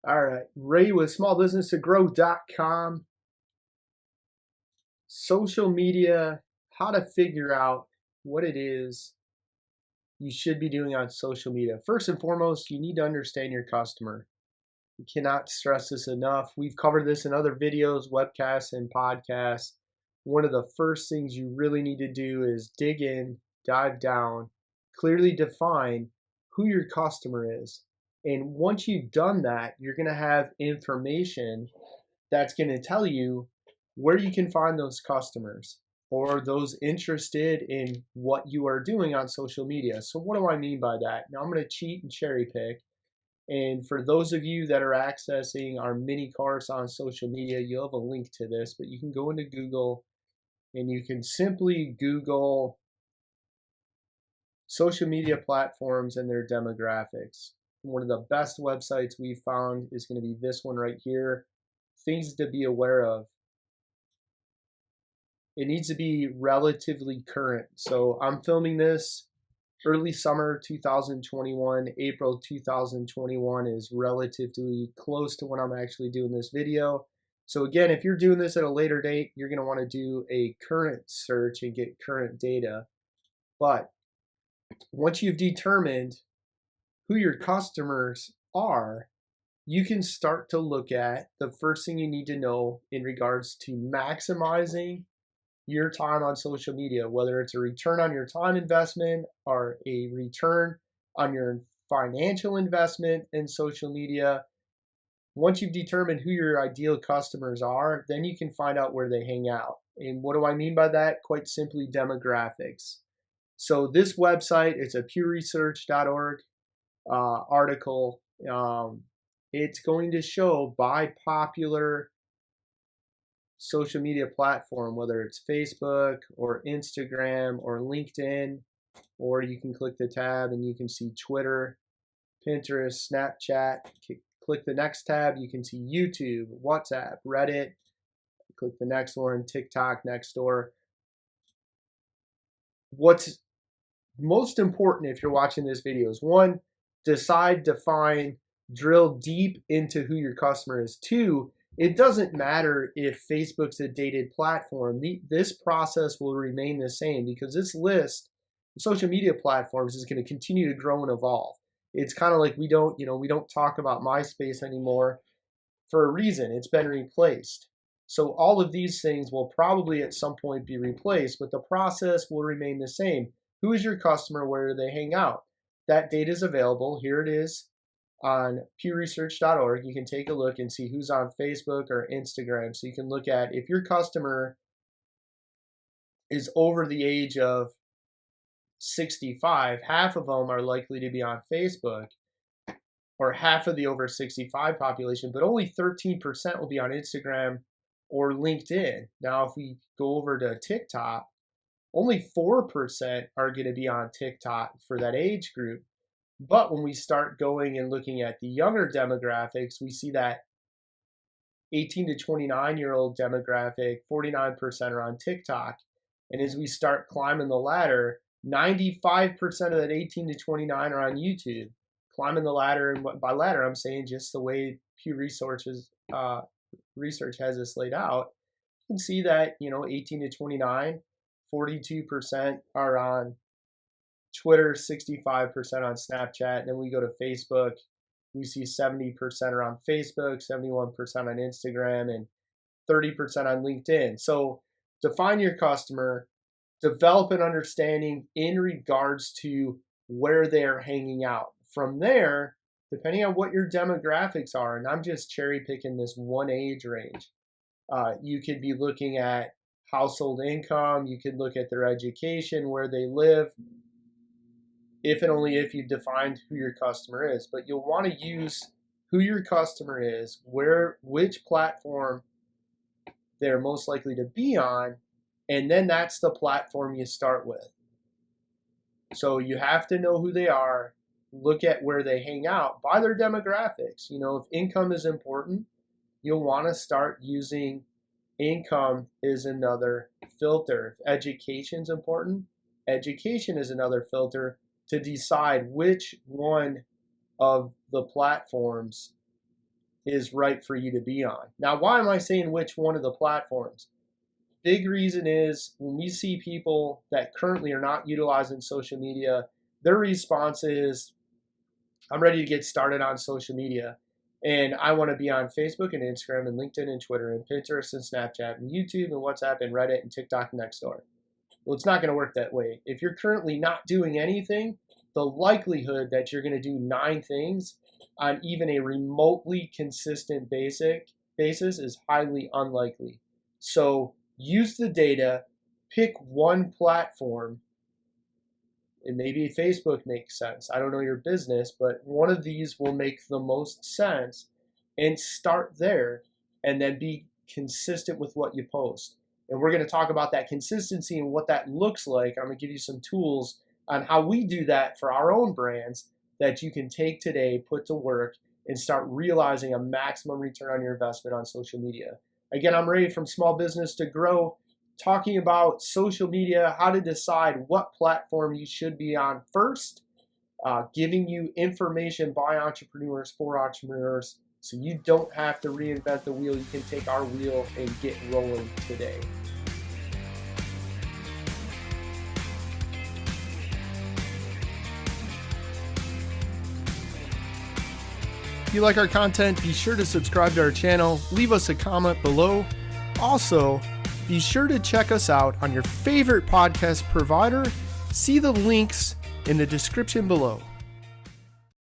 All right, Ray with smallbusinesstogrow.com. Social media, how to figure out what it is you should be doing on social media. First and foremost, you need to understand your customer. You cannot stress this enough. We've covered this in other videos, webcasts, and podcasts. One of the first things you really need to do is dig in, dive down, clearly define who your customer is. And once you've done that, you're going to have information that's going to tell you where you can find those customers or those interested in what you are doing on social media. So, what do I mean by that? Now, I'm going to cheat and cherry pick. And for those of you that are accessing our mini course on social media, you'll have a link to this, but you can go into Google and you can simply Google social media platforms and their demographics. One of the best websites we've found is going to be this one right here. Things to be aware of. It needs to be relatively current. So I'm filming this early summer 2021. April 2021 is relatively close to when I'm actually doing this video. So again, if you're doing this at a later date, you're going to want to do a current search and get current data. But once you've determined who your customers are, you can start to look at the first thing you need to know in regards to maximizing your time on social media, whether it's a return on your time investment or a return on your financial investment in social media. Once you've determined who your ideal customers are, then you can find out where they hang out. And what do I mean by that? Quite simply, demographics. So this website, it's a pewresearch.org article. It's going to show by popular social media platform, whether it's Facebook or Instagram or LinkedIn, or you can click the tab and you can see Twitter, Pinterest, Snapchat. Click the next tab, you can see YouTube, WhatsApp, Reddit. Click the next one, TikTok, Nextdoor. What's most important if you're watching this video is one, decide, define, drill deep into who your customer is. Two, it doesn't matter if Facebook's a dated platform. This process will remain the same because this list of social media platforms is going to continue to grow and evolve. It's kind of like we don't talk about MySpace anymore for a reason. It's been replaced. So all of these things will probably at some point be replaced, but the process will remain the same. Who is your customer? Where do they hang out? That data is available. Here it is on pewresearch.org. You can take a look and see who's on Facebook or Instagram. So you can look at if your customer is over the age of 65, half of them are likely to be on Facebook, or half of the over 65 population, but only 13% will be on Instagram or LinkedIn. Now, if we go over to TikTok, only 4% are going to be on TikTok for that age group. But when we start going and looking at the younger demographics, we see that 18 to 29-year-old demographic, 49% are on TikTok. And as we start climbing the ladder, 95% of that 18 to 29 are on YouTube. Climbing the ladder, and by ladder, I'm saying just the way Pew Research's research has this laid out. You can see that 18 to 29, 42% are on Twitter, 65% on Snapchat, and then we go to Facebook. We see 70% are on Facebook, 71% on Instagram, and 30% on LinkedIn. So define your customer, develop an understanding in regards to where they're hanging out. From there, depending on what your demographics are, and I'm just cherry picking this one age range, you could be looking at household income, you could look at their education, where they live, if and only if you've defined who your customer is. But you'll want to use who your customer is, which platform they're most likely to be on, and then that's the platform you start with. So you have to know who they are, look at where they hang out by their demographics. If income is important, you'll want to start using income is another filter. If education is important, education is another filter to decide which one of the platforms is right for you to be on. Now, why am I saying which one of the platforms? Big reason is when we see people that currently are not utilizing social media, their response is, I'm ready to get started on social media. And I want to be on Facebook and Instagram and LinkedIn and Twitter and Pinterest and Snapchat and YouTube and WhatsApp and Reddit and TikTok next door. Well, it's not going to work that way. If you're currently not doing anything, the likelihood that you're going to do 9 things on even a remotely consistent basis is highly unlikely. So use the data, pick one platform, and maybe Facebook makes sense. I don't know your business, but one of these will make the most sense, and start there and then be consistent with what you post. And we're going to talk about that consistency and what that looks like. I'm going to give you some tools on how we do that for our own brands that you can take today, put to work, and start realizing a maximum return on your investment on social media. Again, I'm Ray from Small Business to Grow, talking about social media, how to decide what platform you should be on first, giving you information by entrepreneurs for entrepreneurs so you don't have to reinvent the wheel. You can take our wheel and get rolling today. If you like our content, be sure to subscribe to our channel, leave us a comment below. Also, be sure to check us out on your favorite podcast provider. See the links in the description below.